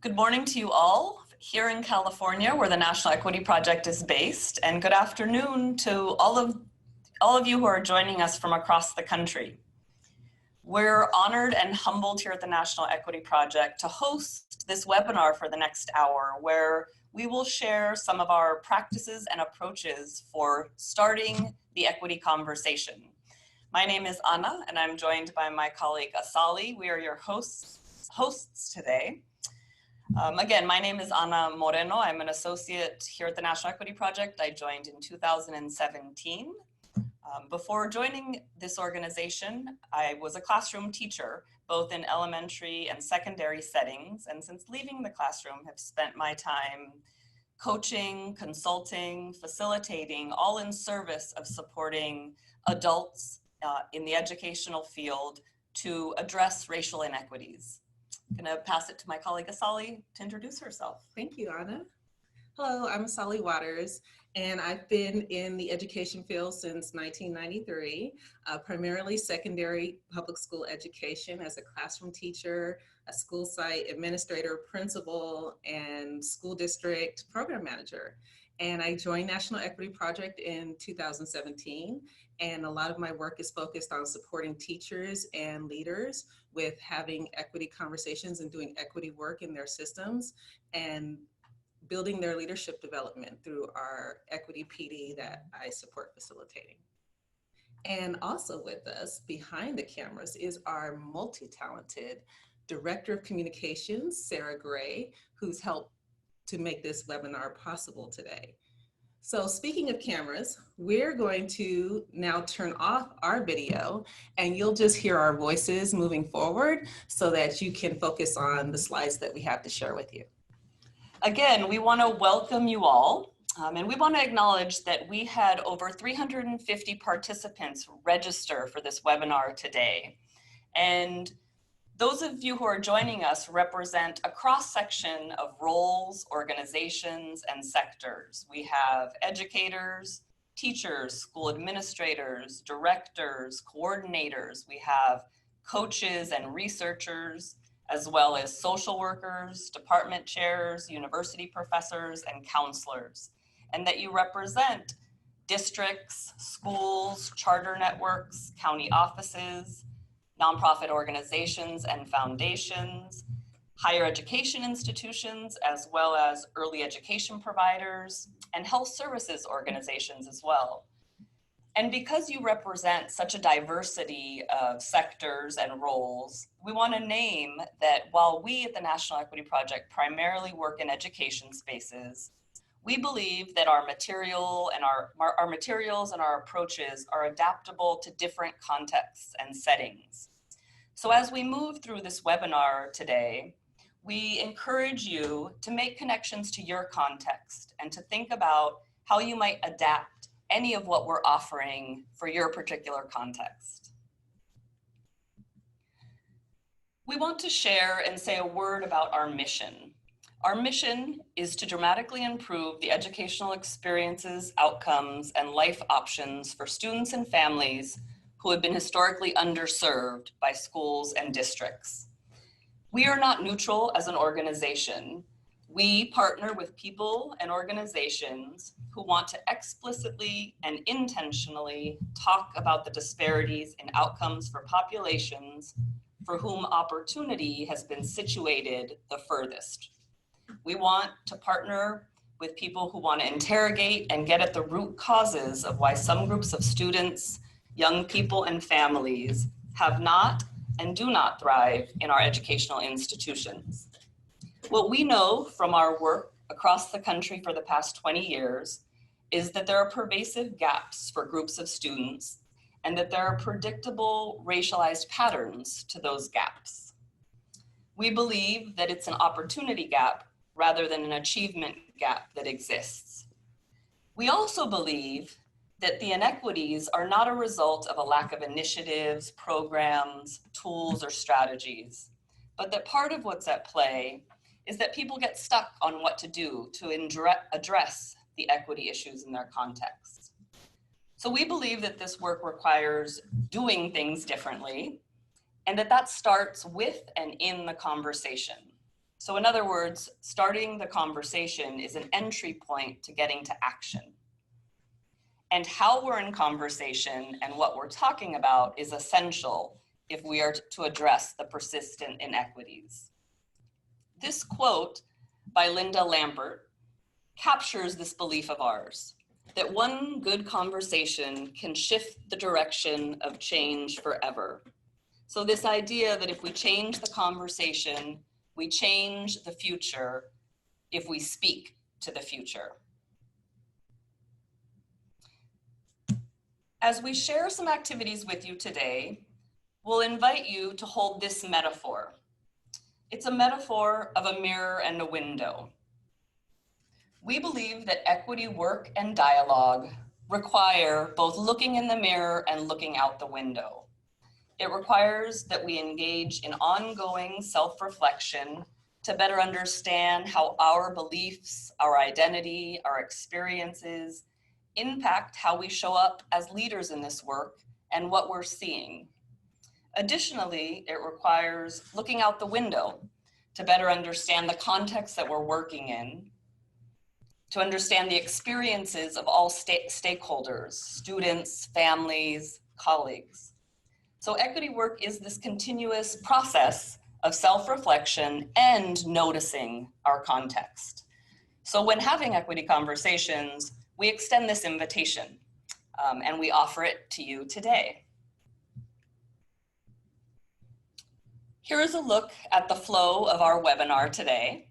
Good morning to you all here in California, where the National Equity Project is based, and good afternoon to all of you who are joining us from across the country. We're honored and humbled here at the National Equity Project to host this webinar for the next hour, where we will share some of our practices and approaches for starting the equity conversation. My name is Anna, and I'm joined by my colleague Asali. We are your hosts today. Again, my name is Ana Moreno. I'm an associate here at the National Equity Project. I joined in 2017. Before joining this organization, I was a classroom teacher, both in elementary and secondary settings. And since leaving the classroom, have spent my time coaching, consulting, facilitating, all in service of supporting adults in the educational field to address racial inequities. I'm going to pass it to my colleague Asali to introduce herself. Thank you, Anna. Hello, I'm Asali Waters, and I've been in the education field since 1993, primarily secondary public school education as a classroom teacher, a school site administrator, principal, and school district program manager. And I joined National Equity Project in 2017, and a lot of my work is focused on supporting teachers and leaders with having equity conversations and doing equity work in their systems and building their leadership development through our equity PD that I support facilitating. And also with us behind the cameras is our multi-talented Director of Communications, Sarah Gray, who's helped to make this webinar possible today. So speaking of cameras, we're going to now turn off our video and you'll just hear our voices moving forward so that you can focus on the slides that we have to share with you. Again, we want to welcome you all, and we want to acknowledge that we had over 350 participants register for this webinar today. And those of you who are joining us represent a cross-section of roles, organizations, and sectors. We have educators, teachers, school administrators, directors, coordinators. We have coaches and researchers, as well as social workers, department chairs, university professors, and counselors. And that you represent districts, schools, charter networks, county offices, nonprofit organizations and foundations, higher education institutions, as well as early education providers, and health services organizations as well. And because you represent such a diversity of sectors and roles, we want to name that while we at the National Equity Project primarily work in education spaces, we believe that our materials and our approaches are adaptable to different contexts and settings. So as we move through this webinar today, we encourage you to make connections to your context and to think about how you might adapt any of what we're offering for your particular context. We want to share and say a word about our mission. Our mission is to dramatically improve the educational experiences, outcomes, and life options for students and families who have been historically underserved by schools and districts. We are not neutral as an organization. We partner with people and organizations who want to explicitly and intentionally talk about the disparities in outcomes for populations for whom opportunity has been situated the furthest. We want to partner with people who want to interrogate and get at the root causes of why some groups of students, young people, and families have not and do not thrive in our educational institutions. What we know from our work across the country for the past 20 years is that there are pervasive gaps for groups of students and that there are predictable racialized patterns to those gaps. We believe that it's an opportunity gap rather than an achievement gap that exists. We also believe that the inequities are not a result of a lack of initiatives, programs, tools, or strategies, but that part of what's at play is that people get stuck on what to do to address the equity issues in their context. So we believe that this work requires doing things differently, and that starts with and in the conversation. So in other words, starting the conversation is an entry point to getting to action. And how we're in conversation and what we're talking about is essential if we are to address the persistent inequities. This quote by Linda Lambert captures this belief of ours, that one good conversation can shift the direction of change forever. So this idea that if we change the conversation, we change the future if we speak to the future. As we share some activities with you today, we'll invite you to hold this metaphor. It's a metaphor of a mirror and a window. We believe that equity work and dialogue require both looking in the mirror and looking out the window. It requires that we engage in ongoing self-reflection to better understand how our beliefs, our identity, our experiences impact how we show up as leaders in this work and what we're seeing. Additionally, it requires looking out the window to better understand the context that we're working in, to understand the experiences of all stakeholders, students, families, colleagues. So equity work is this continuous process of self-reflection and noticing our context. So when having equity conversations, we extend this invitation and we offer it to you today. Here is a look at the flow of our webinar today.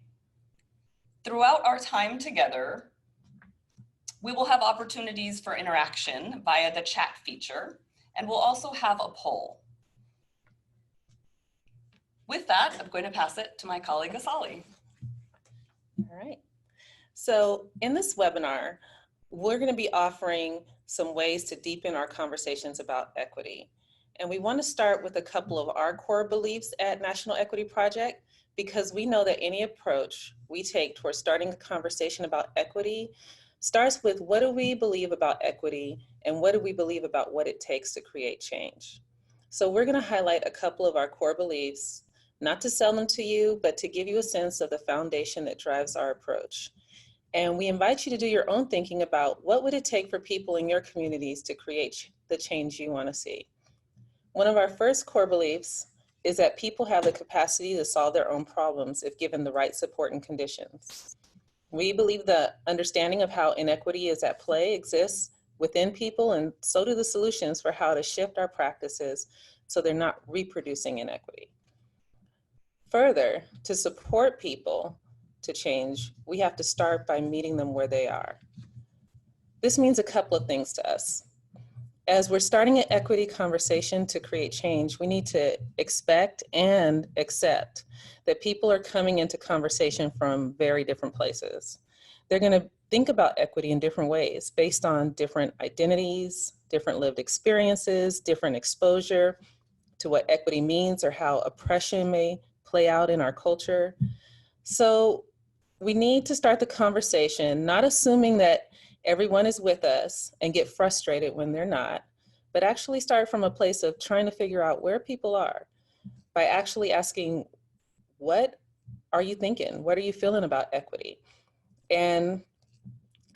Throughout our time together, we will have opportunities for interaction via the chat feature, and we'll also have a poll. With that, I'm going to pass it to my colleague, Asali. All right. So in this webinar, we're going to be offering some ways to deepen our conversations about equity. And we want to start with a couple of our core beliefs at National Equity Project, because we know that any approach we take towards starting a conversation about equity starts with what do we believe about equity and what do we believe about what it takes to create change. So we're going to highlight a couple of our core beliefs, not to sell them to you, but to give you a sense of the foundation that drives our approach. And we invite you to do your own thinking about what would it take for people in your communities to create the change you want to see. One of our first core beliefs is that people have the capacity to solve their own problems if given the right support and conditions. We believe the understanding of how inequity is at play exists within people, and so do the solutions for how to shift our practices so they're not reproducing inequity. Further, to support people to change, we have to start by meeting them where they are. This means a couple of things to us. As we're starting an equity conversation to create change, we need to expect and accept that people are coming into conversation from very different places. They're going to think about equity in different ways based on different identities, different lived experiences, different exposure to what equity means or how oppression may play out in our culture. So we need to start the conversation, not assuming that everyone is with us and get frustrated when they're not, but actually start from a place of trying to figure out where people are by actually asking, what are you thinking? What are you feeling about equity? And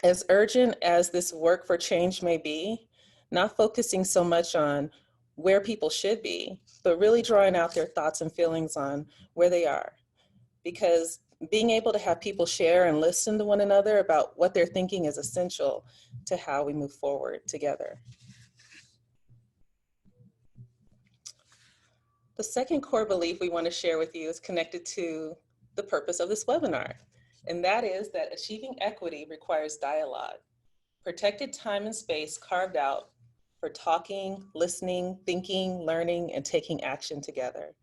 as urgent as this work for change may be, not focusing so much on where people should be, but really drawing out their thoughts and feelings on where they are. Because being able to have people share and listen to one another about what they're thinking is essential to how we move forward together. The second core belief we want to share with you is connected to the purpose of this webinar, and that is that achieving equity requires dialogue, protected time and space carved out for talking, listening, thinking, learning, and taking action together.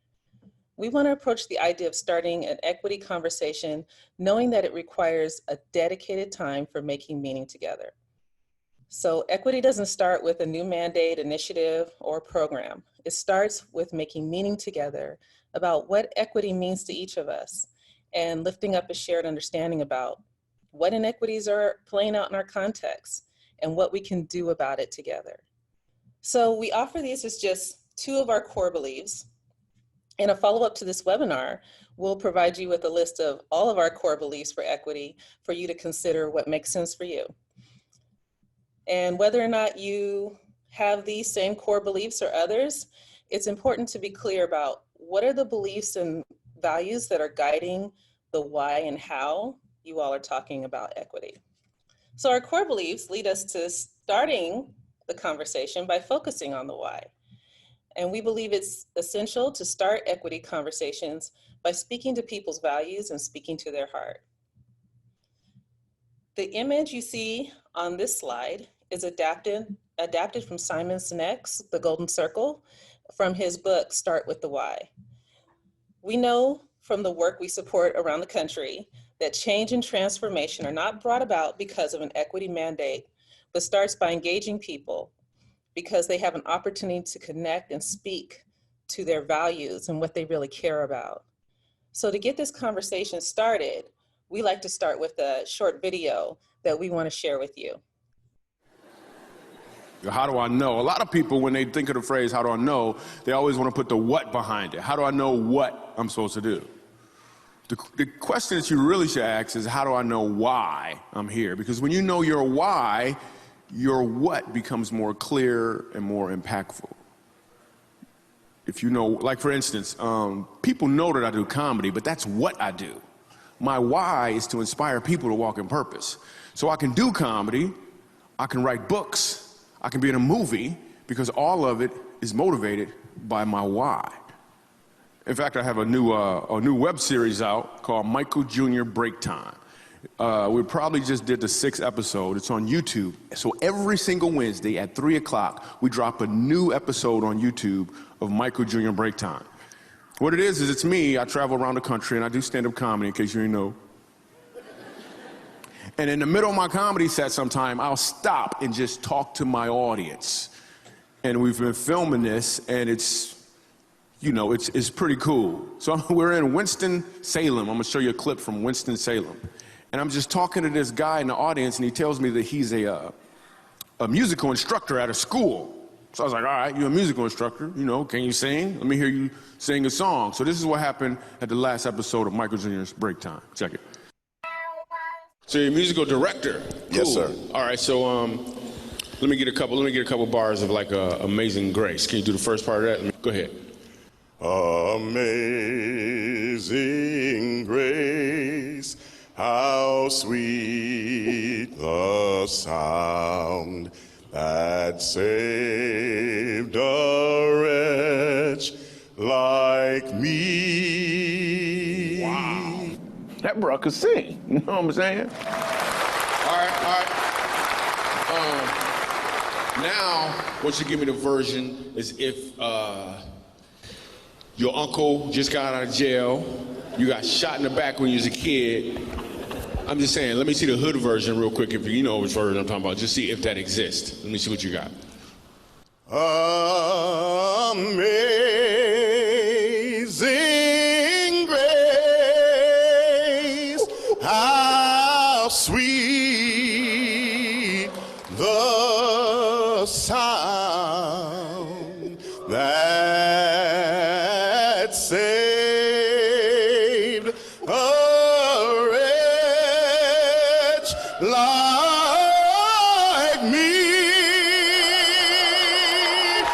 We want to approach the idea of starting an equity conversation knowing that it requires a dedicated time for making meaning together. So equity doesn't start with a new mandate, initiative, or program. It starts with making meaning together about what equity means to each of us and lifting up a shared understanding about what inequities are playing out in our context and what we can do about it together. So we offer these as just two of our core beliefs. In a follow-up to this webinar, we'll provide you with a list of all of our core beliefs for equity for you to consider what makes sense for you. And whether or not you have these same core beliefs or others, it's important to be clear about what are the beliefs and values that are guiding the why and how you all are talking about equity. So our core beliefs lead us to starting the conversation by focusing on the why. And we believe it's essential to start equity conversations by speaking to people's values and speaking to their heart. The image you see on this slide is adapted from Simon Sinek's The Golden Circle from his book, Start with the Why. We know from the work we support around the country that change and transformation are not brought about because of an equity mandate, but starts by engaging people because they have an opportunity to connect and speak to their values and what they really care about. So to get this conversation started, we like to start with a short video that we want to share with you. How do I know? A lot of people, when they think of the phrase, how do I know, they always want to put the what behind it. How do I know what I'm supposed to do? The question that you really should ask is, how do I know why I'm here? Because when you know your why, your what becomes more clear and more impactful. If you know, like for instance, people know that I do comedy, but that's what I do. My why is to inspire people to walk in purpose. So I can do comedy, I can write books, I can be in a movie, because all of it is motivated by my why. In fact, I have a new web series out called Michael Jr. Break Time. We probably just did the 6th episode. It's on YouTube. So every single Wednesday at 3 o'clock, we drop a new episode on YouTube of Michael Jr. Break Time. What it is it's me. I travel around the country and I do stand-up comedy, in case you didn't know. And in the middle of my comedy set sometime, I'll stop and just talk to my audience. And we've been filming this, and it's pretty cool. So we're in Winston-Salem. I'm gonna show you a clip from Winston-Salem. And I'm just talking to this guy in the audience, and he tells me that he's a musical instructor at a school. So I was like, all right, you're a musical instructor, can you sing? Let me hear you sing a song. So this is what happened at the last episode of Michael Jr.'s Break Time. Check it. So you're a musical director? Cool. Yes, sir. All right, so let me get a couple bars of like Amazing Grace. Can you do the first part of that? Go ahead. Amazing grace, how sweet the sound that saved a wretch like me. Wow. That bro could sing, you know what I'm saying? All right. Now, what you give me the version is if your uncle just got out of jail, you got shot in the back when you was a kid. I'm just saying, let me see the hood version real quick, if you know which version I'm talking about. Just see if that exists. Let me see what you got. Amazing grace, how sweet the sound that saved a wretch like me. I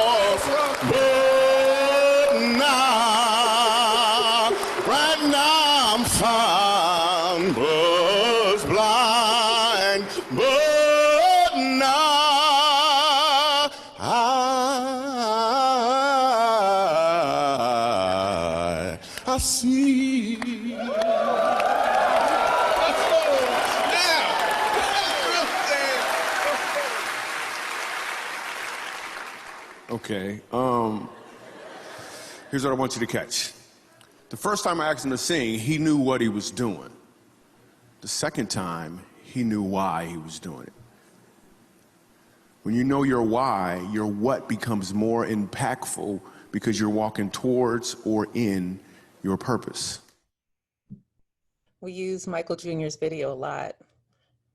once was lost, but now, right now I'm found. Was blind, but now I see. Okay, here's what I want you to catch. The first time I asked him to sing, he knew what he was doing. The second time, he knew why he was doing it. When you know your why, your what becomes more impactful because you're walking towards or in your purpose. We use Michael Jr.'s video a lot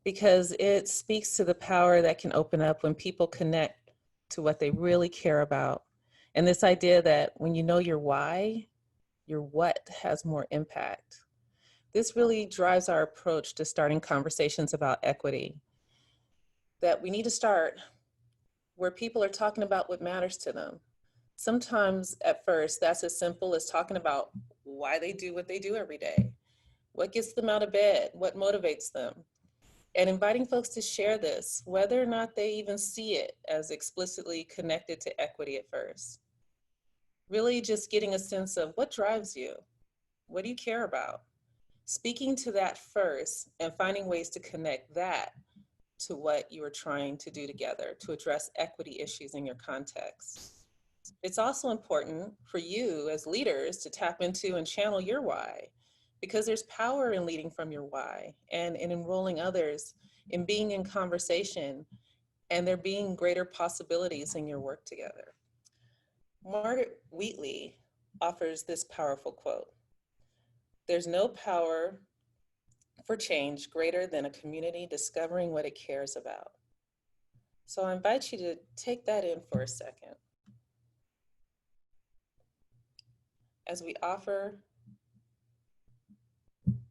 because it speaks to the power that can open up when people connect to what they really care about. And this idea that when you know your why, your what has more impact. This really drives our approach to starting conversations about equity. That we need to start where people are talking about what matters to them. Sometimes at first, that's as simple as talking about why they do what they do every day, what gets them out of bed, what motivates them, and inviting folks to share this, whether or not they even see it as explicitly connected to equity at first. Really just getting a sense of what drives you, what do you care about? Speaking to that first and finding ways to connect that to what you are trying to do together to address equity issues in your context. It's also important for you as leaders to tap into and channel your why, because there's power in leading from your why and in enrolling others in being in conversation, and there being greater possibilities in your work together. Margaret Wheatley offers this powerful quote: "There's no power for change greater than a community discovering what it cares about." So I invite you to take that in for a second as we offer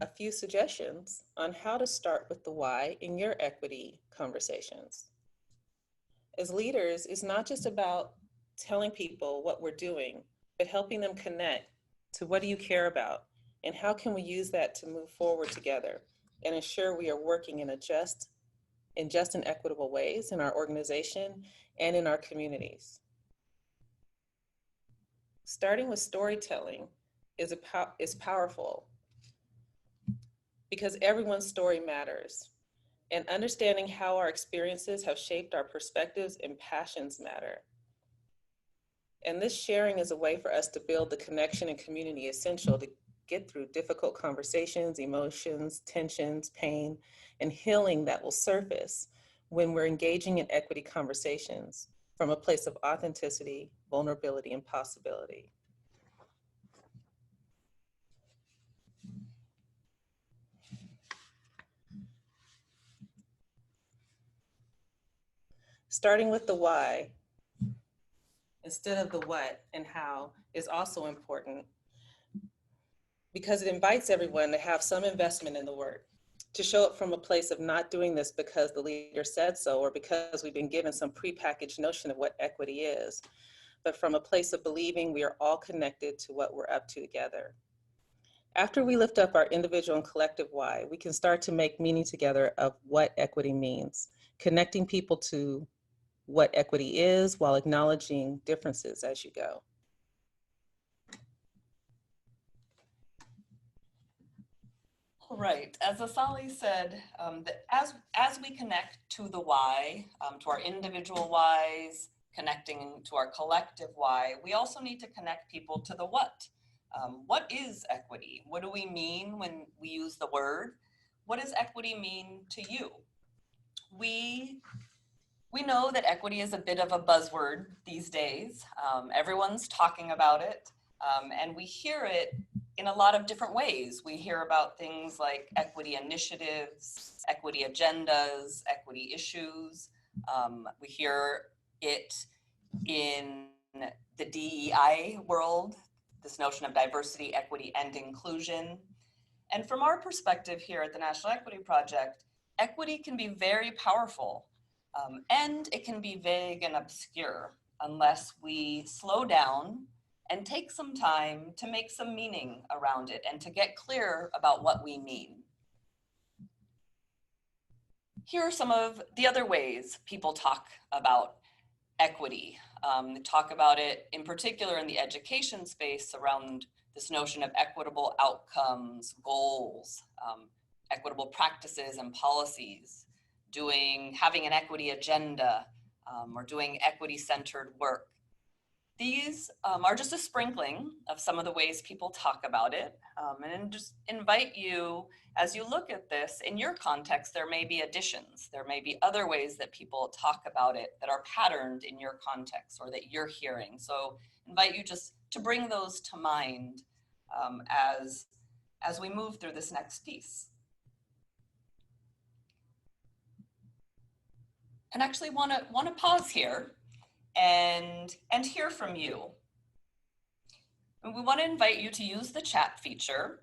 a few suggestions on how to start with the why in your equity conversations. As leaders, it's not just about telling people what we're doing, but helping them connect to what do you care about and how can we use that to move forward together and ensure we are working in just and equitable ways in our organization and in our communities. Starting with storytelling is powerful because everyone's story matters, and understanding how our experiences have shaped our perspectives and passions matter. And this sharing is a way for us to build the connection and community essential to get through difficult conversations, emotions, tensions, pain, and healing that will surface when we're engaging in equity conversations from a place of authenticity, vulnerability, and possibility. Starting with the why instead of the what and how is also important, because it invites everyone to have some investment in the work, to show up from a place of not doing this because the leader said so or because we've been given some prepackaged notion of what equity is, but from a place of believing we are all connected to what we're up to together. After we lift up our individual and collective why, we can start to make meaning together of what equity means, connecting people to what equity is while acknowledging differences as you go. All right, as Asali said, that as we connect to the why, to our individual whys, connecting to our collective why, we also need to connect people to the what. What is equity? What do we mean when we use the word? What does equity mean to you? We know that equity is a bit of a buzzword these days. Everyone's talking about it, and we hear it in a lot of different ways. We hear about things like equity initiatives, equity agendas, equity issues. We hear it in the DEI world, this notion of diversity, equity, and inclusion. And from our perspective here at the National Equity Project, equity can be very powerful, and it can be vague and obscure unless we slow down and take some time to make some meaning around it and to get clear about what we mean. Here are some of the other ways people talk about equity. Talk about it in particular in the education space around this notion of equitable outcomes, goals, equitable practices and policies, having an equity agenda, or doing equity-centered work. These are just a sprinkling of some of the ways people talk about it, and just invite you, as you look at this, in your context, there may be additions. There may be other ways that people talk about it that are patterned in your context or that you're hearing. So invite you just to bring those to mind as we move through this next piece. and actually want to pause here and hear from you. And we want to invite you to use the chat feature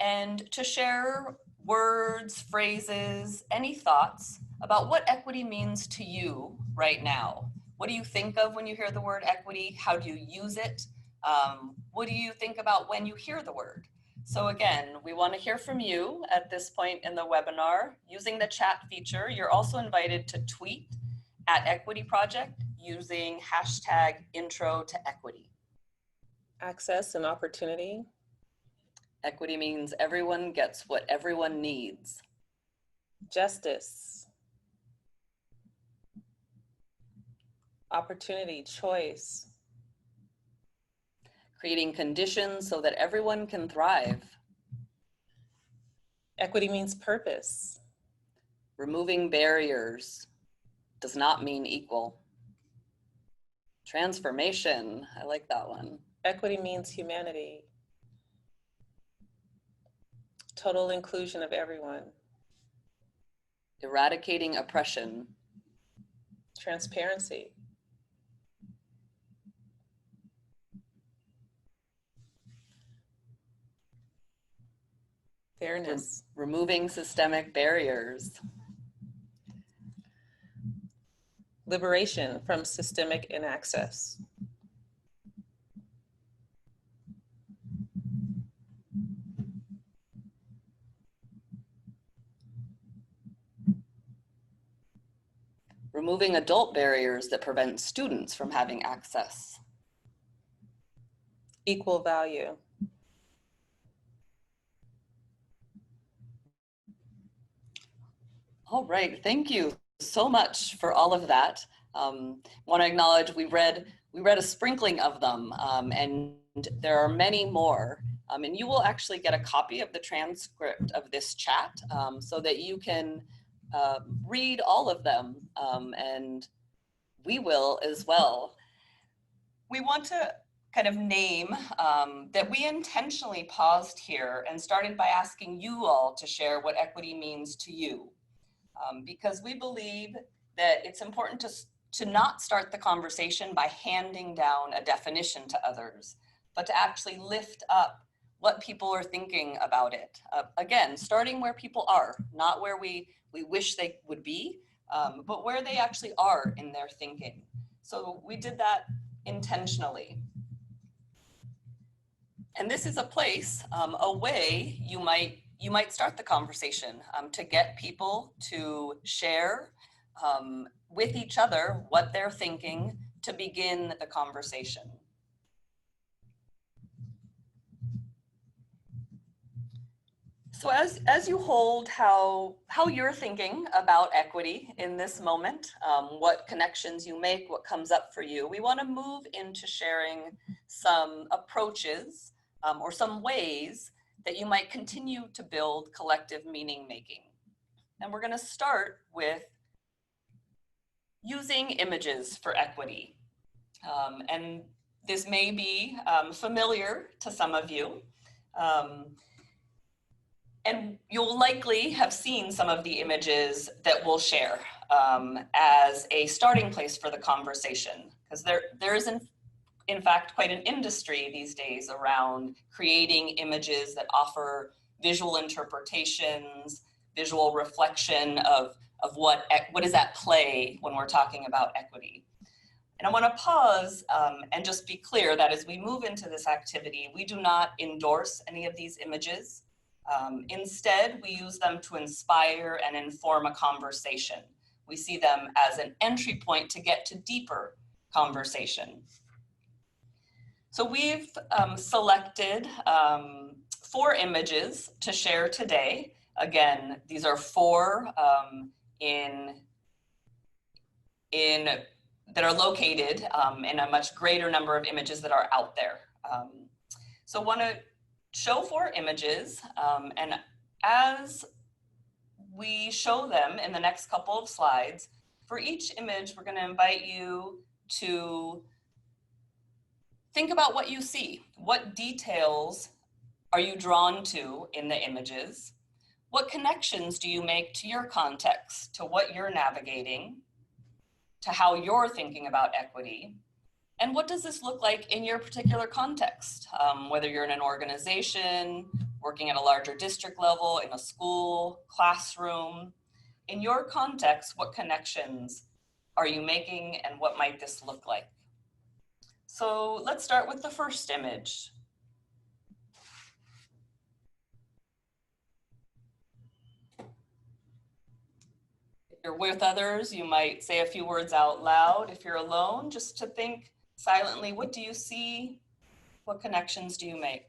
and to share words, phrases, any thoughts about what equity means to you right now. What do you think of when you hear the word equity? How do you use it? What do you think about when you hear the word? So again, we want to hear from you at this point in the webinar using the chat feature. You're also invited to tweet at Equity Project using hashtag intro to equity. Access and opportunity. Equity means everyone gets what everyone needs. Justice. Opportunity, choice. Creating conditions so that everyone can thrive. Equity means purpose. Removing barriers does not mean equal. Transformation, I like that one. Equity means humanity. Total inclusion of everyone. Eradicating oppression. Transparency. Fairness. Removing systemic barriers. Liberation from systemic inaccess. Removing adult barriers that prevent students from having access. Equal value. All right, thank you so much for all of that. Want to acknowledge we read a sprinkling of them, and there are many more. And you will actually get a copy of the transcript of this chat so that you can read all of them, and we will as well. We want to kind of name that we intentionally paused here and started by asking you all to share what equity means to you. Because we believe that it's important to not start the conversation by handing down a definition to others, but to actually lift up what people are thinking about it. Again, starting where people are, not where we wish they would be, but where they actually are in their thinking. So we did that intentionally. And this is a place, a way you might start the conversation to get people to share with each other what they're thinking to begin the conversation. So as you hold how you're thinking about equity in this moment, what connections you make, what comes up for you, we want to move into sharing some approaches or some ways that you might continue to build collective meaning making. And we're going to start with using images for equity. And this may be familiar to some of you. And you'll likely have seen some of the images that we'll share as a starting place for the conversation, because there is in fact quite an industry these days around creating images that offer visual interpretations, visual reflection of what is at play when we're talking about equity. And I want to pause and just be clear that as we move into this activity, we do not endorse any of these images. Instead, we use them to inspire and inform a conversation. We see them as an entry point to get to deeper conversation. So we've selected 4 images to share today. Again, these are 4 that are located in a much greater number of images that are out there. So I want to show 4 images, and as we show them in the next couple of slides, for each image, we're going to invite you to think about what you see. What details are you drawn to in the images? What connections do you make to your context, to what you're navigating? to how you're thinking about equity. And what does this look like in your particular context? Whether you're in an organization, working at a larger district level, in a school, classroom, in your context, what connections are you making and what might this look like? So let's start with the first image. If you're with others, you might say a few words out loud. If you're alone, just to think silently, what do you see? What connections do you make?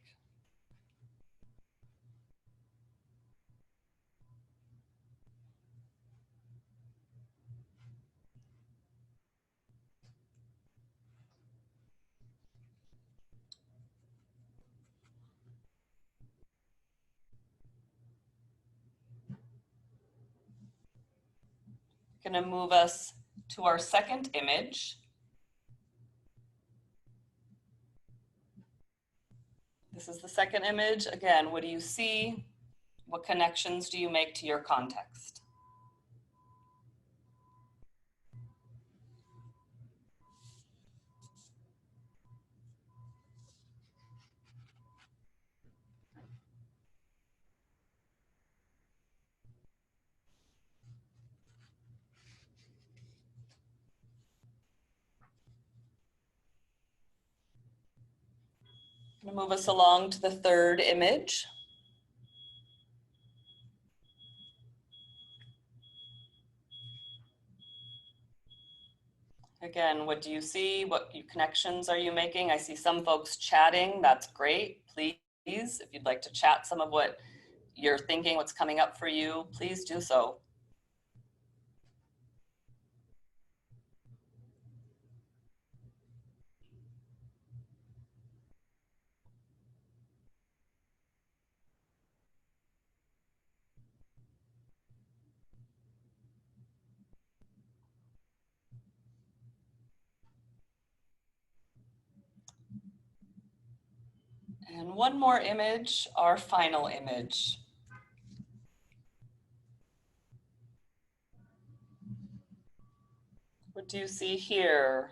Going to move us to our second image. This is the second image. Again, what do you see? What connections do you make to your context? I'm going to move us along to the third image. Again, what do you see? What connections are you making? I see some folks chatting. That's great. Please, if you'd like to chat some of what you're thinking, what's coming up for you, please do so. And one more image, our final image. What do you see here?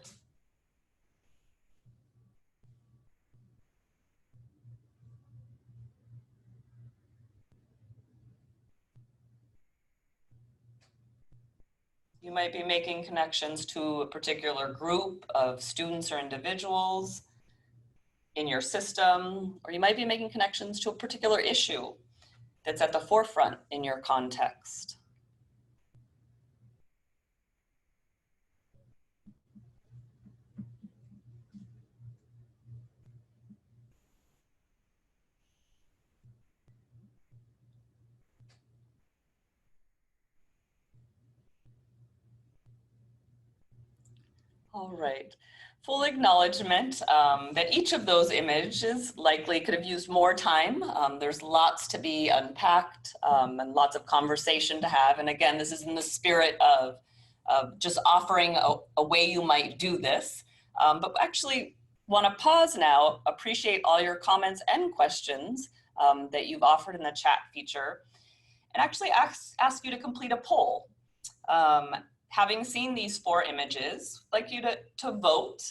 You might be making connections to a particular group of students or individuals in your system, or you might be making connections to a particular issue that's at the forefront in your context. All right. Full acknowledgement that each of those images likely could have used more time. There's lots to be unpacked and lots of conversation to have. And again, this is in the spirit of just offering a way you might do this. But actually want to pause now, appreciate all your comments and questions that you've offered in the chat feature, and actually ask you to complete a poll. Having seen these 4 images, I'd like you to vote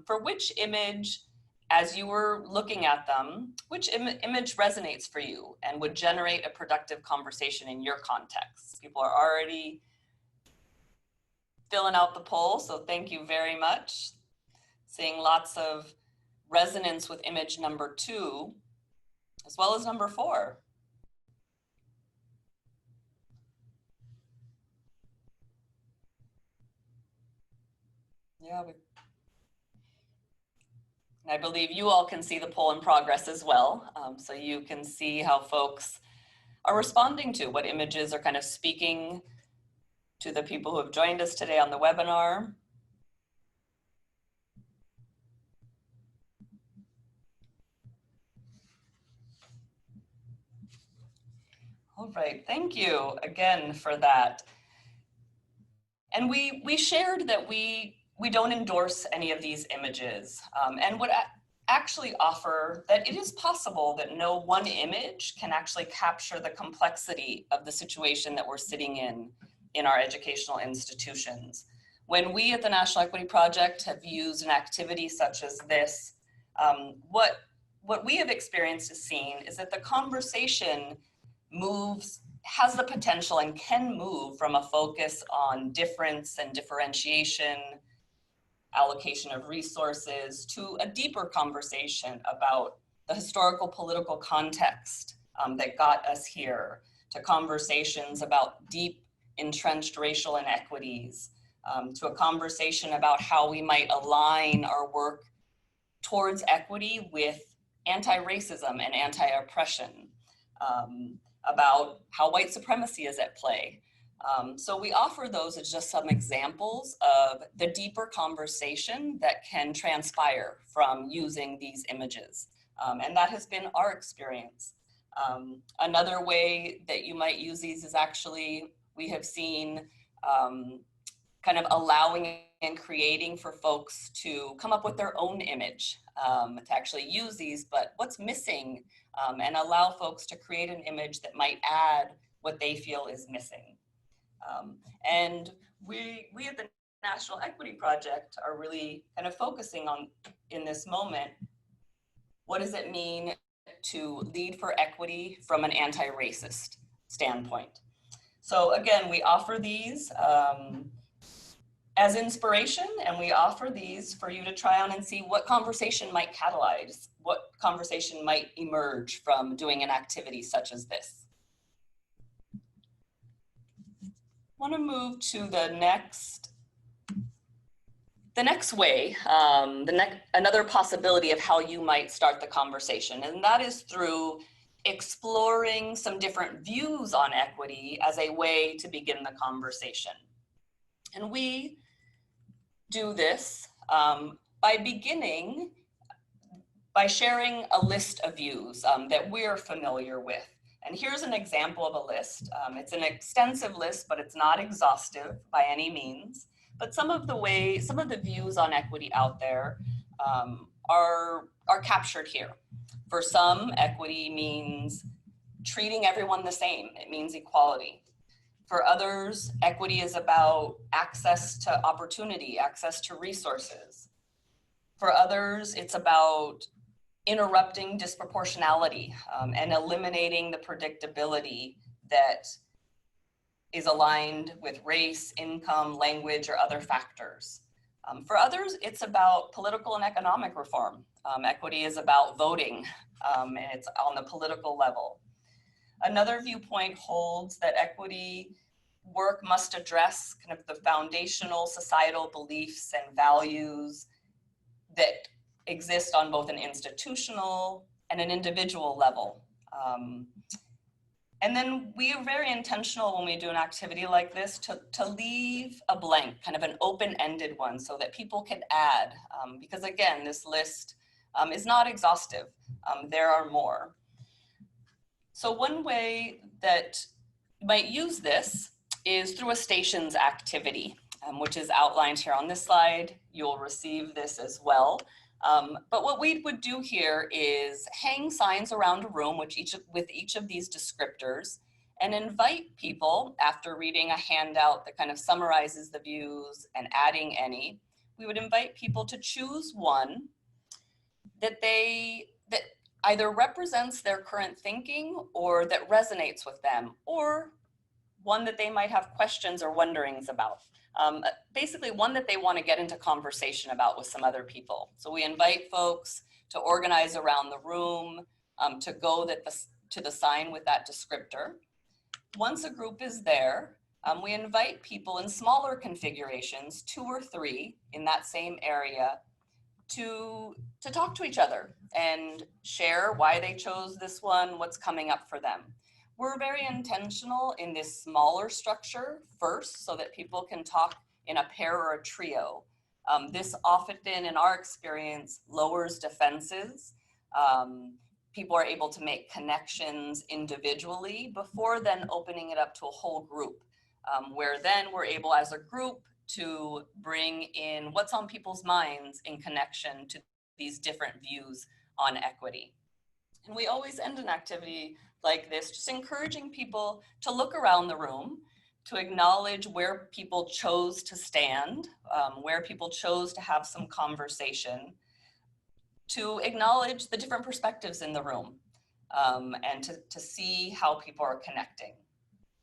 for which image, as you were looking at them, which image resonates for you and would generate a productive conversation in your context. People are already filling out the poll, so thank you very much. Seeing lots of resonance with image number 2, as well as number 4. Yeah, I believe you all can see the poll in progress as well. So you can see how folks are responding to what images are kind of speaking to the people who have joined us today on the webinar. All right, thank you again for that. And we shared that we don't endorse any of these images and would actually offer that it is possible that no one image can actually capture the complexity of the situation that we're sitting in our educational institutions. When we at the National Equity Project have used an activity such as this, what we have experienced and seen is that the conversation has the potential and can move from a focus on difference and differentiation, allocation of resources, to a deeper conversation about the historical political context that got us here, to conversations about deep entrenched racial inequities, to a conversation about how we might align our work towards equity with anti-racism and anti-oppression, about how white supremacy is at play. So we offer those as just some examples of the deeper conversation that can transpire from using these images. And that has been our experience. Another way that you might use these is actually, we have seen kind of allowing and creating for folks to come up with their own image, to actually use these, but what's missing, and allow folks to create an image that might add what they feel is missing. And we at the National Equity Project are really kind of focusing on, in this moment, what does it mean to lead for equity from an anti-racist standpoint? So again, we offer these as inspiration, and we offer these for you to try on and see what conversation might catalyze, what conversation might emerge from doing an activity such as this. I want to move to the next way, another possibility of how you might start the conversation, and that is through exploring some different views on equity as a way to begin the conversation. And we do this by beginning by sharing a list of views that we're familiar with. And here's an example of a list. It's an extensive list, but it's not exhaustive by any means. But some of the views on equity out there are captured here. For some, equity means treating everyone the same. It means equality. For others, equity is about access to opportunity, access to resources. For others, it's about interrupting disproportionality and eliminating the predictability that is aligned with race, income, language, or other factors. For others, it's about political and economic reform. Equity is about voting, and it's on the political level. Another viewpoint holds that equity work must address kind of the foundational societal beliefs and values that exist on both an institutional and an individual level. And then we are very intentional when we do an activity like this to leave a blank, kind of an open-ended one, so that people can add, because again, this list is not exhaustive. There are more. So one way that you might use this is through a stations activity, which is outlined here on this slide. You'll receive this as well. But what we would do here is hang signs around a room with each of these descriptors, and invite people, after reading a handout that kind of summarizes the views and adding any, we would invite people to choose one that either represents their current thinking or that resonates with them, or one that they might have questions or wonderings about. Basically one that they want to get into conversation about with some other people. So we invite folks to organize around the room, to go to the sign with that descriptor. Once a group is there, we invite people in smaller configurations, 2 or 3 in that same area, to talk to each other and share why they chose this one, what's coming up for them. We're very intentional in this smaller structure first, so that people can talk in a pair or a trio. This often, in our experience, lowers defenses. People are able to make connections individually before then opening it up to a whole group, where then we're able as a group to bring in what's on people's minds in connection to these different views on equity. And we always end an activity like this, just encouraging people to look around the room, to acknowledge where people chose to stand, where people chose to have some conversation, to acknowledge the different perspectives in the room, and to see how people are connecting.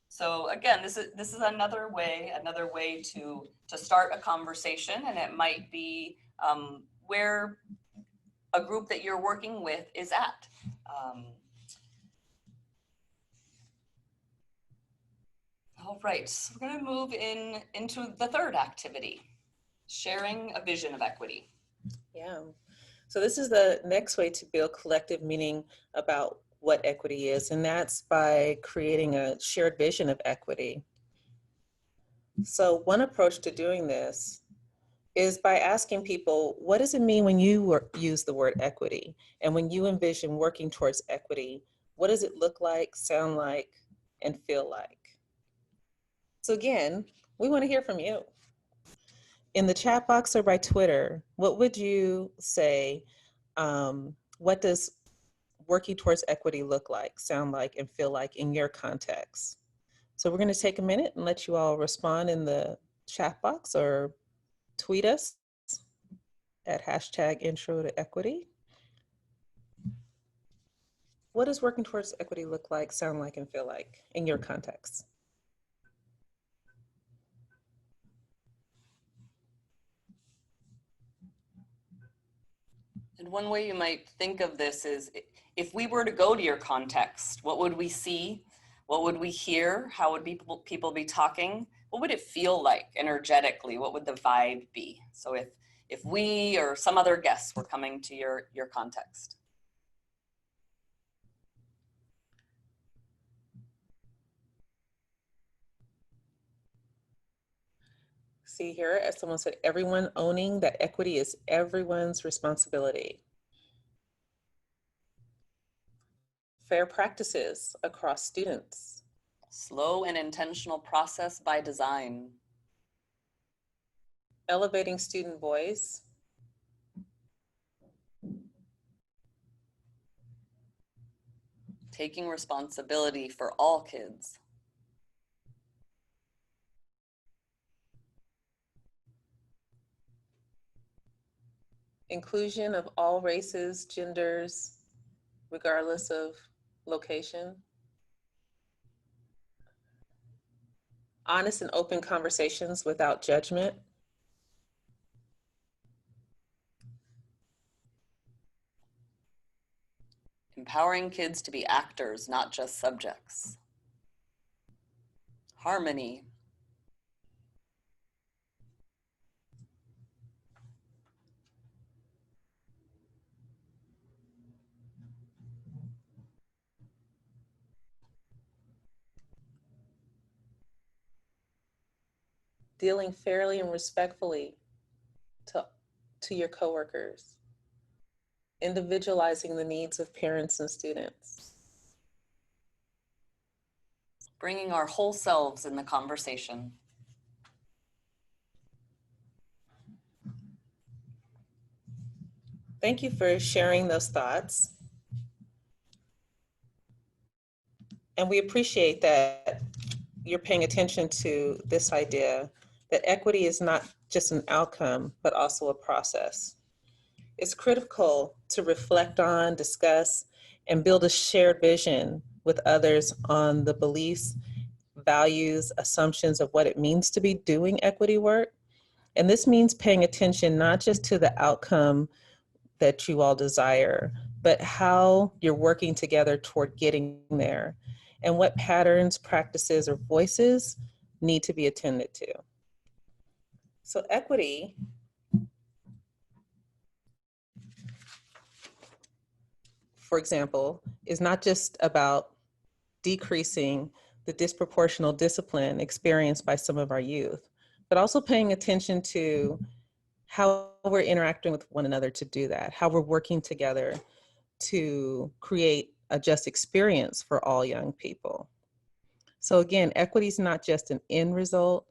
So again, this is another way to start a conversation, and it might be where a group that you're working with is at. All right, so we're going to move into the third activity, sharing a vision of equity. Yeah. So this is the next way to build collective meaning about what equity is, and that's by creating a shared vision of equity. So one approach to doing this is by asking people, what does it mean when you use the word equity? And when you envision working towards equity, what does it look like, sound like, and feel like? So again, we want to hear from you. In the chat box or by Twitter, what would you say, what does working towards equity look like, sound like, and feel like in your context? So we're going to take a minute and let you all respond in the chat box or tweet us at #intro to equity. What does working towards equity look like, sound like, and feel like in your context? And one way you might think of this is, if we were to go to your context, what would we see? What would we hear? How would people be talking? What would it feel like energetically? What would the vibe be? So if we or some other guests were coming to your context. See here, as someone said, everyone owning that equity is everyone's responsibility. Fair practices across students. Slow and intentional process by design. Elevating student voice. Taking responsibility for all kids. Inclusion of all races, genders, regardless of location. Honest and open conversations without judgment. Empowering kids to be actors, not just subjects. Harmony. Dealing fairly and respectfully to your coworkers. Individualizing the needs of parents and students. Bringing our whole selves in the conversation. Thank you for sharing those thoughts. And we appreciate that you're paying attention to this idea that equity is not just an outcome, but also a process. It's critical to reflect on, discuss, and build a shared vision with others on the beliefs, values, assumptions of what it means to be doing equity work. And this means paying attention not just to the outcome that you all desire, but how you're working together toward getting there, and what patterns, practices, or voices need to be attended to. So equity for example, is not just about decreasing the disproportional discipline experienced by some of our youth, but also paying attention to how we're interacting with one another to do that, how we're working together to create a just experience for all young people. So again, equity is not just an end result,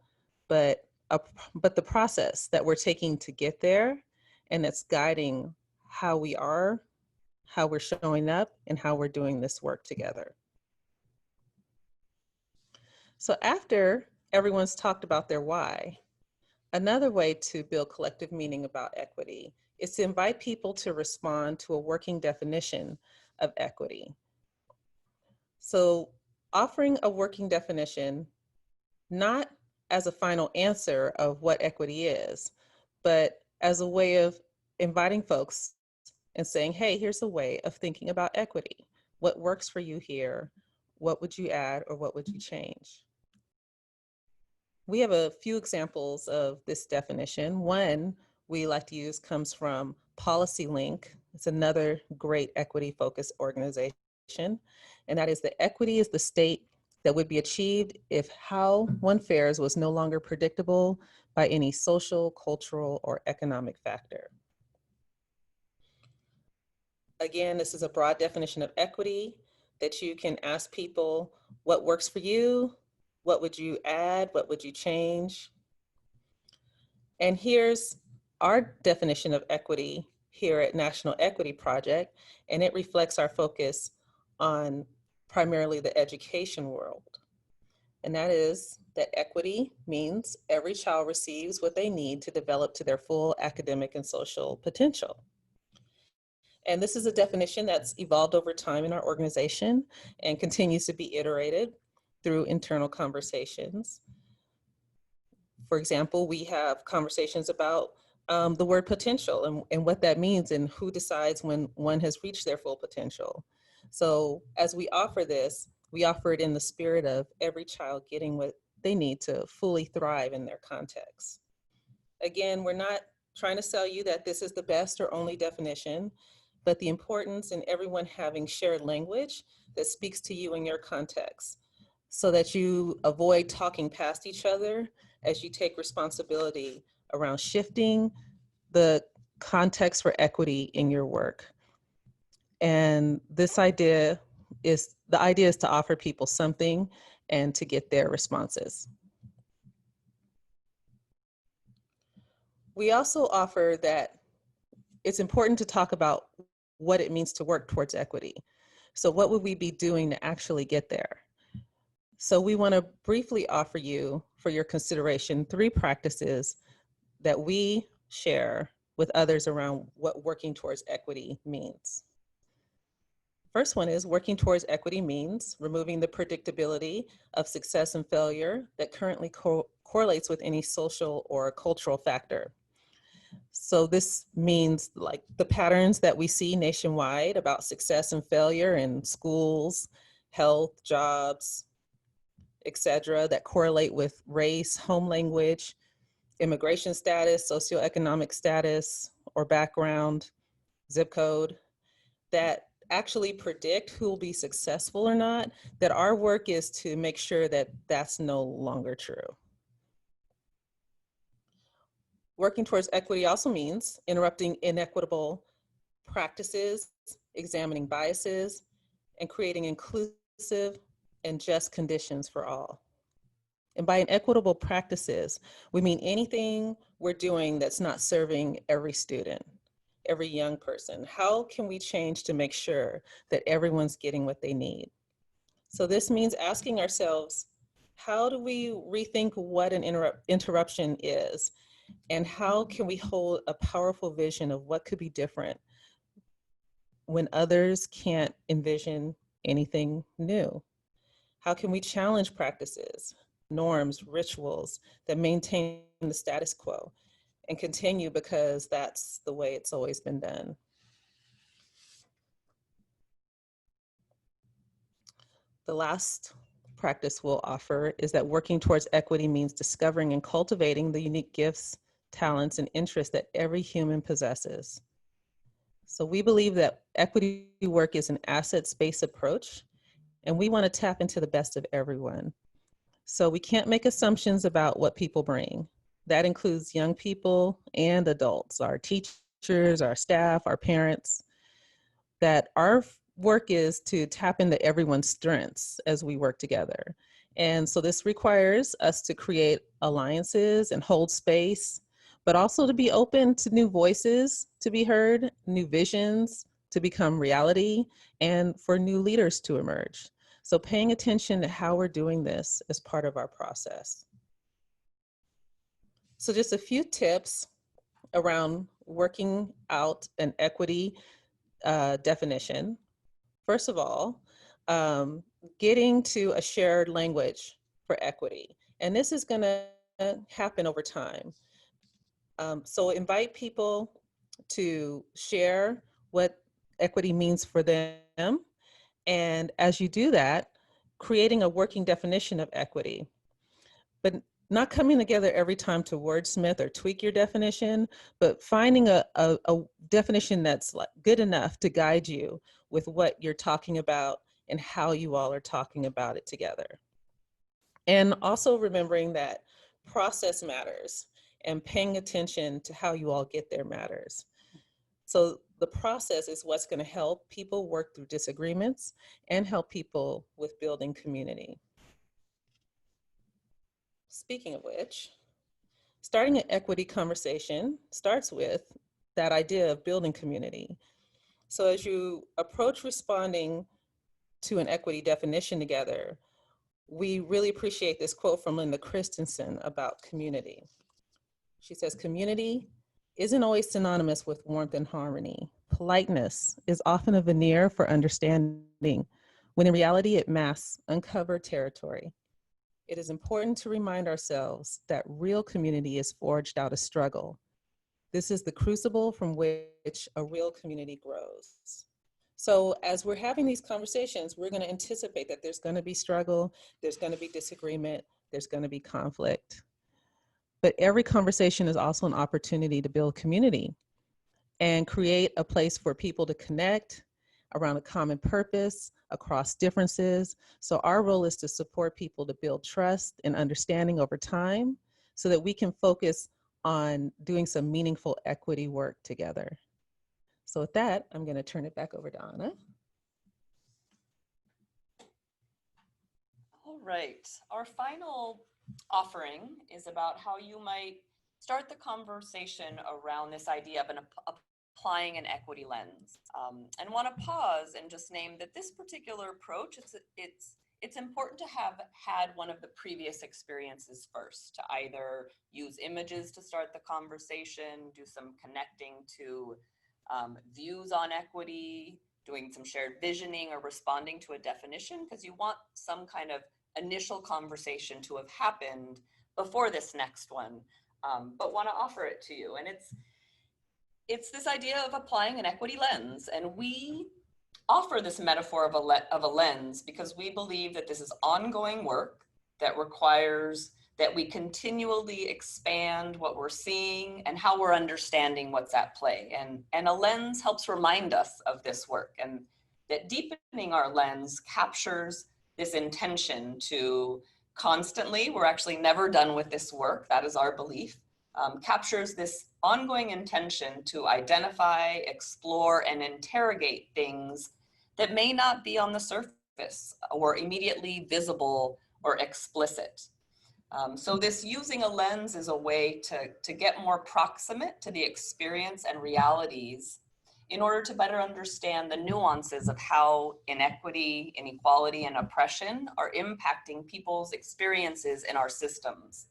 but the process that we're taking to get there, and that's guiding how we are, how we're showing up, and how we're doing this work together. So after everyone's talked about their why. Another way to build collective meaning about equity is to invite people to respond to a working definition of equity. So offering a working definition, not as a final answer of what equity is, but as a way of inviting folks and saying, hey, here's a way of thinking about equity. What works for you here? What would you add or what would you change? We have a few examples of this definition. One we like to use comes from Policy Link. It's another great equity-focused organization. And that is that equity is the state that would be achieved if how one fares was no longer predictable by any social, cultural, or economic factor. Again, this is a broad definition of equity that you can ask people what works for you, what would you add, what would you change? And here's our definition of equity here at National Equity Project, and it reflects our focus on primarily the education world. And that is that equity means every child receives what they need to develop to their full academic and social potential. And this is a definition that's evolved over time in our organization and continues to be iterated through internal conversations. For example, we have conversations about the word potential and what that means and who decides when one has reached their full potential. So as we offer this, we offer it in the spirit of every child getting what they need to fully thrive in their context. Again, we're not trying to sell you that this is the best or only definition, but the importance in everyone having shared language that speaks to you in your context so that you avoid talking past each other as you take responsibility around shifting the context for equity in your work. And the idea is to offer people something and to get their responses. We also offer that it's important to talk about what it means to work towards equity. So what would we be doing to actually get there? So we want to briefly offer you for your consideration 3 practices that we share with others around what working towards equity means. First one is working towards equity means removing the predictability of success and failure that currently correlates with any social or cultural factor. So this means like the patterns that we see nationwide about success and failure in schools, health, jobs, etc., that correlate with race, home language, immigration status, socioeconomic status or background, zip code, that actually predict who will be successful or not, that our work is to make sure that that's no longer true. Working towards equity also means interrupting inequitable practices, examining biases, and creating inclusive and just conditions for all. And by inequitable practices, we mean anything we're doing that's not serving every student, every young person. How can we change to make sure that everyone's getting what they need? So this means asking ourselves, how do we rethink what an interruption is? And how can we hold a powerful vision of what could be different when others can't envision anything new? How can we challenge practices, norms, rituals that maintain the status quo and continue because that's the way it's always been done? The last practice we'll offer is that working towards equity means discovering and cultivating the unique gifts, talents, and interests that every human possesses. So we believe that equity work is an assets-based approach, and we want to tap into the best of everyone. So we can't make assumptions about what people bring. That includes young people and adults, our teachers, our staff, our parents, that our work is to tap into everyone's strengths as we work together. And so this requires us to create alliances and hold space, but also to be open to new voices to be heard, new visions to become reality, and for new leaders to emerge. So paying attention to how we're doing this is part of our process. So just a few tips around working out an equity definition. First of all, getting to a shared language for equity. And this is going to happen over time. So invite people to share what equity means for them. And as you do that, creating a working definition of equity, but not coming together every time to wordsmith or tweak your definition, but finding a definition that's like good enough to guide you with what you're talking about and how you all are talking about it together. And also remembering that process matters and paying attention to how you all get there matters. So the process is what's going to help people work through disagreements and help people with building community. Speaking of which, starting an equity conversation starts with that idea of building community. So as you approach responding to an equity definition together, we really appreciate this quote from Linda Christensen about community. She says, "Community isn't always synonymous with warmth and harmony. Politeness is often a veneer for understanding, when in reality it masks uncovered territory. It is important to remind ourselves that real community is forged out of struggle. This is the crucible from which a real community grows." So as we're having these conversations, we're going to anticipate that there's going to be struggle, there's going to be disagreement, there's going to be conflict. But every conversation is also an opportunity to build community and create a place for people to connect around a common purpose across differences. So our role is to support people to build trust and understanding over time so that we can focus on doing some meaningful equity work together. So with that, I'm going to turn it back over to Anna. All right, our final offering is about how you might start the conversation around this idea of applying an equity lens. And want to pause and just name that this particular approach, it's important to have had one of the previous experiences first, to either use images to start the conversation, do some connecting to views on equity, doing some shared visioning or responding to a definition, because you want some kind of initial conversation to have happened before this next one, but want to offer it to you. And it's this idea of applying an equity lens. And we offer this metaphor of a lens because we believe that this is ongoing work that requires that we continually expand what we're seeing and how we're understanding what's at play. And a lens helps remind us of this work, and that deepening our lens captures this intention to constantly, we're actually never done with this work, that is our belief, captures this ongoing intention to identify, explore, and interrogate things that may not be on the surface or immediately visible or explicit. So this using a lens is a way to get more proximate to the experience and realities in order to better understand the nuances of how inequity, inequality, and oppression are impacting people's experiences in our systems.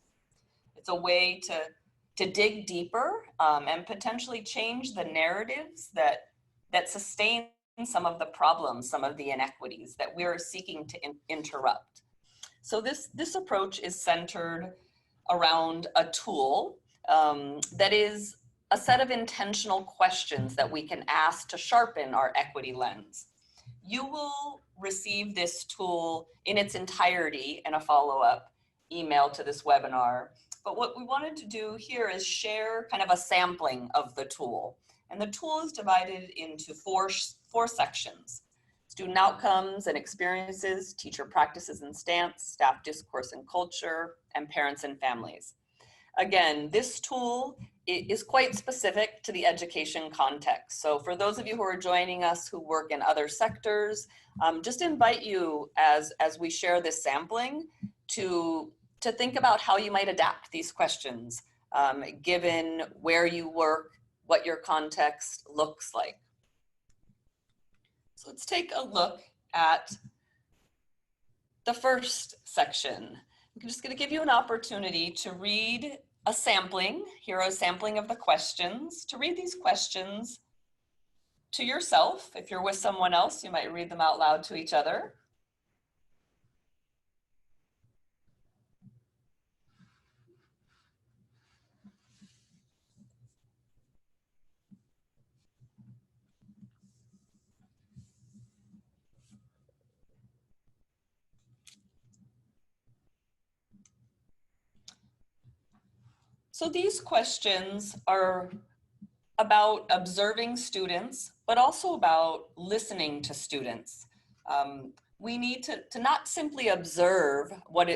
It's a way to dig deeper and potentially change the narratives that sustain some of the problems, some of the inequities that we're seeking to interrupt. So this approach is centered around a tool that is a set of intentional questions that we can ask to sharpen our equity lens. You will receive this tool in its entirety in a follow-up email to this webinar. But what we wanted to do here is share kind of a sampling of the tool. And the tool is divided into four sections: student outcomes and experiences, teacher practices and stance, staff discourse and culture, and parents and families. Again, this tool is quite specific to the education context. So for those of you who are joining us who work in other sectors, just invite you as we share this sampling to think about how you might adapt these questions, given where you work, what your context looks like. So let's take a look at the first section. I'm just going to give you an opportunity to read a sampling. Here a sampling of the questions. To read these questions to yourself. If you're with someone else, you might read them out loud to each other. So these questions are about observing students, but also about listening to students. We need to not simply observe what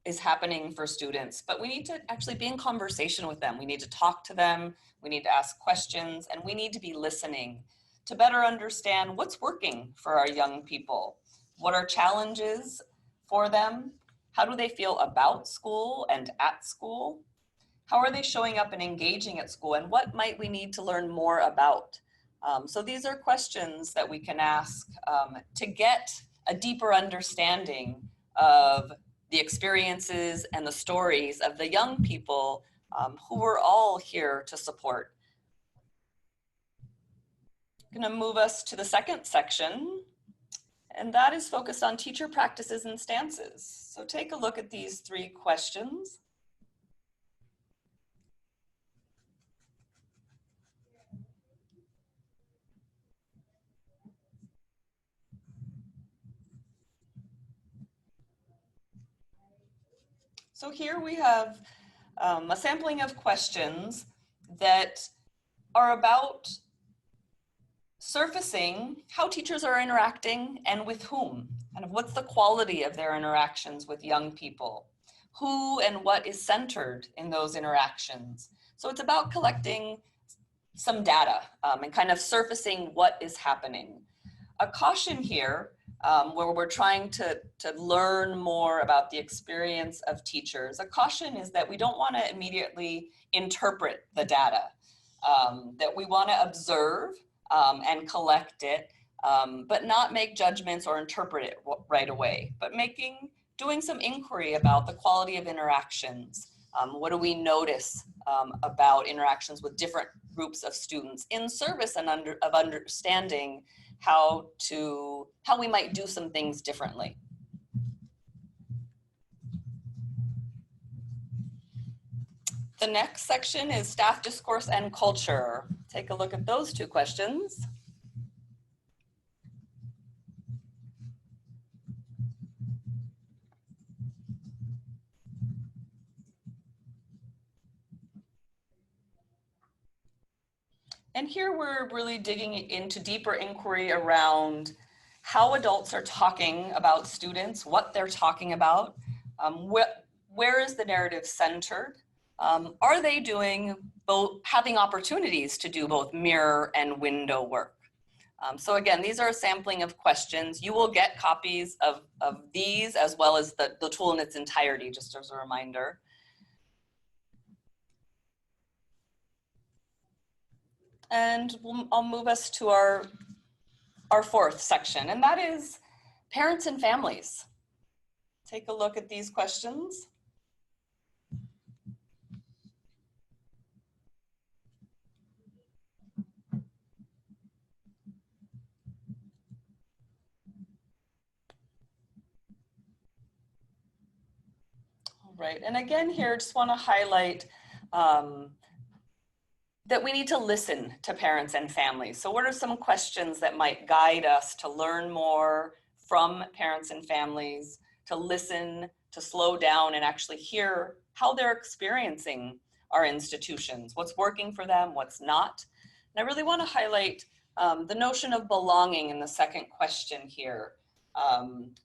is happening for students, but we need to actually be in conversation with them. We need to talk to them, we need to ask questions, and we need to be listening to better understand what's working for our young people. What are challenges for them? How do they feel about school and at school? How are they showing up and engaging at school? And what might we need to learn more about? So these are questions that we can ask to get a deeper understanding of the experiences and the stories of the young people who we're all here to support. I'm gonna move us to the second section, and that is focused on teacher practices and stances. So take a look at these 3 questions. So here we have a sampling of questions that are about surfacing how teachers are interacting and with whom, and what's the quality of their interactions with young people, who and what is centered in those interactions. So it's about collecting some data and kind of surfacing what is happening. A caution here, where we're trying to learn more about the experience of teachers, a caution is that we don't want to immediately interpret the data, that we want to observe and collect it, but not make judgments or interpret it right away, but doing some inquiry about the quality of interactions. What do we notice about interactions with different groups of students in service and of understanding how we might do some things differently. The next section is staff discourse and culture. Take a look at those 2 questions. And here we're really digging into deeper inquiry around how adults are talking about students, what they're talking about, where is the narrative centered? Are they having opportunities to do both mirror and window work? So again, these are a sampling of questions. You will get copies of these as well as the tool in its entirety, just as a reminder. And I'll move us to our 4th section, and that is parents and families. Take a look at these questions. All right, and again here, just want to highlight that we need to listen to parents and families. So what are some questions that might guide us to learn more from parents and families, to listen, to slow down and actually hear how they're experiencing our institutions, what's working for them, what's not. And I really want to highlight the notion of belonging in the second question here.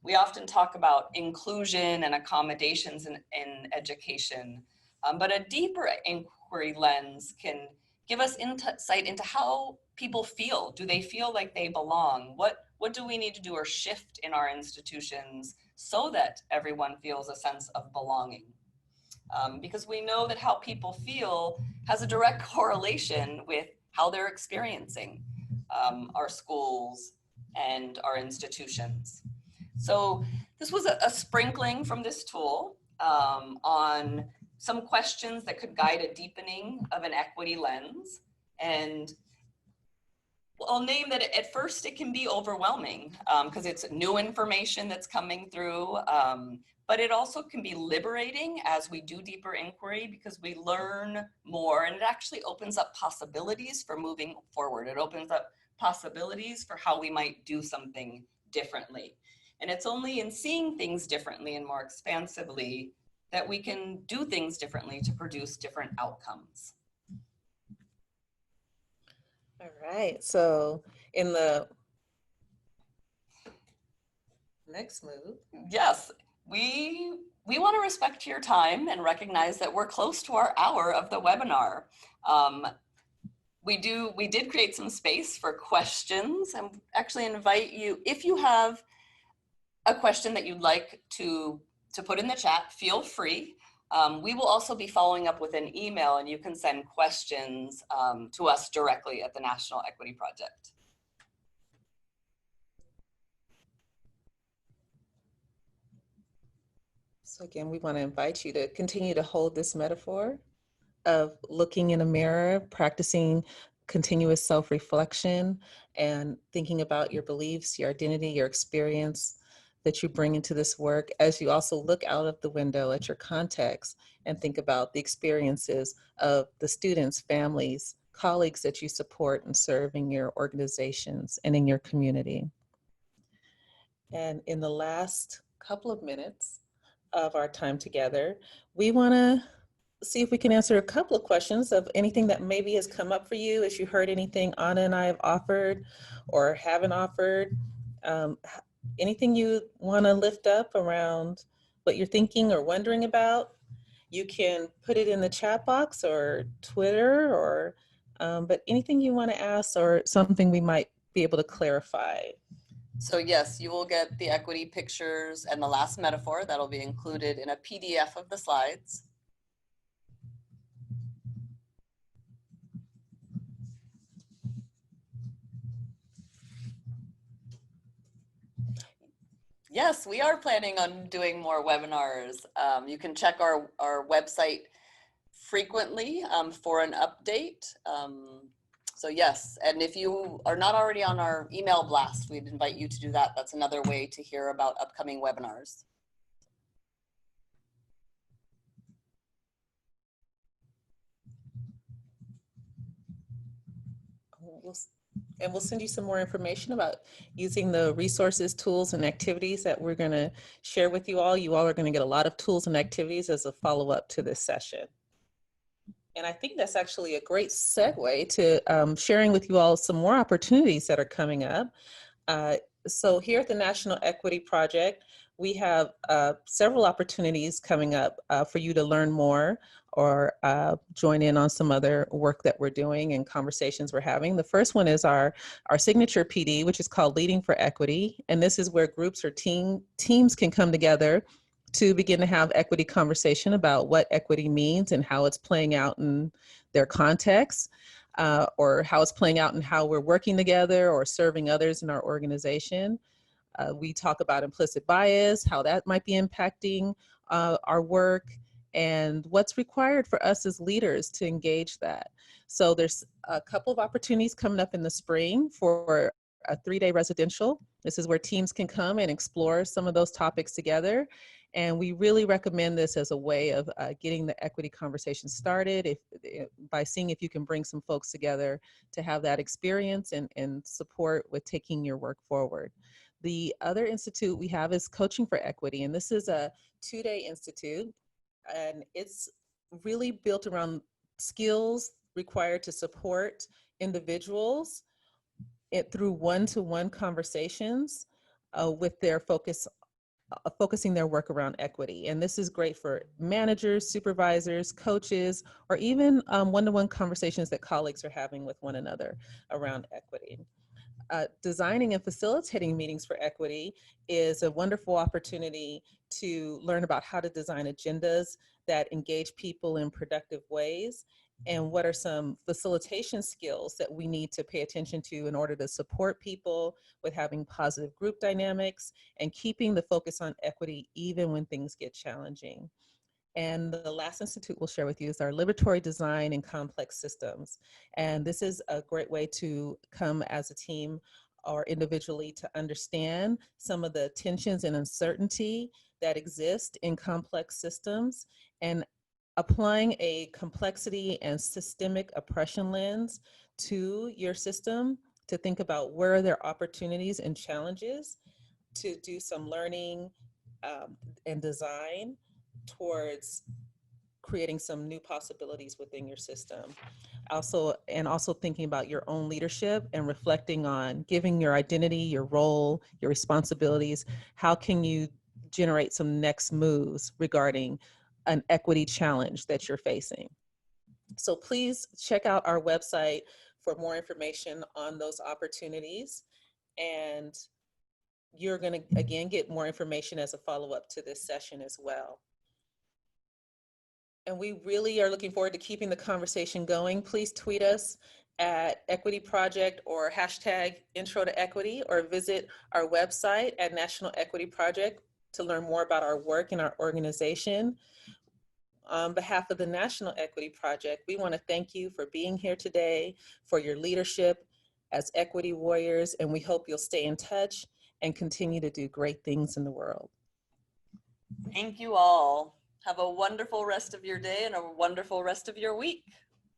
We often talk about inclusion and accommodations in education, but a deeper inquiry lens can give us insight into how people feel. Do they feel like they belong? What do we need to do or shift in our institutions so that everyone feels a sense of belonging? Because we know that how people feel has a direct correlation with how they're experiencing our schools and our institutions. So this was a sprinkling from this tool on some questions that could guide a deepening of an equity lens. And I'll name that at first it can be overwhelming because it's new information that's coming through, but it also can be liberating as we do deeper inquiry because we learn more, and it actually opens up possibilities for moving forward. It opens up possibilities for how we might do something differently. And it's only in seeing things differently and more expansively that we can do things differently to produce different outcomes. All right, so in the next move. Yes, we want to respect your time and recognize that we're close to our hour of the webinar. We did create some space for questions and actually invite you, if you have a question that you'd like to put in the chat, feel free. We will also be following up with an email, and you can send questions to us directly at the National Equity Project. So again, we want to invite you to continue to hold this metaphor of looking in a mirror, practicing continuous self-reflection, and thinking about your beliefs, your identity, your experience that you bring into this work as you also look out of the window at your context and think about the experiences of the students, families, colleagues that you support and serve in your organizations and in your community. And in the last couple of minutes of our time together, we want to see if we can answer a couple of questions of anything that maybe has come up for you as you heard anything Anna and I have offered or haven't offered. Anything you want to lift up around what you're thinking or wondering about, you can put it in the chat box or Twitter, or but anything you want to ask or something we might be able to clarify. So yes, you will get the equity pictures and the last metaphor that'll be included in a PDF of the slides. Yes, we are planning on doing more webinars. You can check our website frequently for an update. So yes, and if you are not already on our email blast, we'd invite you to do that. That's another way to hear about upcoming webinars. And we'll send you some more information about using the resources, tools, and activities that we're going to share with you all. You all are going to get a lot of tools and activities as a follow-up to this session. And I think that's actually a great segue to sharing with you all some more opportunities that are coming up. So here at the National Equity Project, we have several opportunities coming up for you to learn more or join in on some other work that we're doing and conversations we're having. The first one is our signature PD, which is called Leading for Equity. And this is where groups or teams can come together to begin to have equity conversation about what equity means and how it's playing out in their context, or how it's playing out in how we're working together or serving others in our organization. We talk about implicit bias, how that might be impacting our work, and what's required for us as leaders to engage that. So there's a couple of opportunities coming up in the spring for a 3-day residential. This is where teams can come and explore some of those topics together. And we really recommend this as a way of getting the equity conversation started by seeing if you can bring some folks together to have that experience and support with taking your work forward. The other institute we have is Coaching for Equity, and this is a 2-day institute, and it's really built around skills required to support individuals through one-to-one conversations with their focusing their work around equity. And this is great for managers, supervisors, coaches, or even one-to-one conversations that colleagues are having with one another around equity. Designing and facilitating meetings for equity is a wonderful opportunity to learn about how to design agendas that engage people in productive ways, and what are some facilitation skills that we need to pay attention to in order to support people with having positive group dynamics and keeping the focus on equity even when things get challenging. And the last institute we'll share with you is our liberatory design in complex systems. And this is a great way to come as a team or individually to understand some of the tensions and uncertainty that exist in complex systems, and applying a complexity and systemic oppression lens to your system to think about where are there opportunities and challenges to do some learning and design towards creating some new possibilities within your system. Also thinking about your own leadership and reflecting on giving your identity, your role, your responsibilities. How can you generate some next moves regarding an equity challenge that you're facing? So please check out our website for more information on those opportunities. And you're going to, again, get more information as a follow-up to this session as well. And we really are looking forward to keeping the conversation going. Please tweet us at Equity Project or hashtag Intro to Equity, or visit our website at National Equity Project to learn more about our work and our organization. On behalf of the National Equity Project, we want to thank you for being here today, for your leadership as equity warriors, and we hope you'll stay in touch and continue to do great things in the world. Thank you all. Have a wonderful rest of your day and a wonderful rest of your week.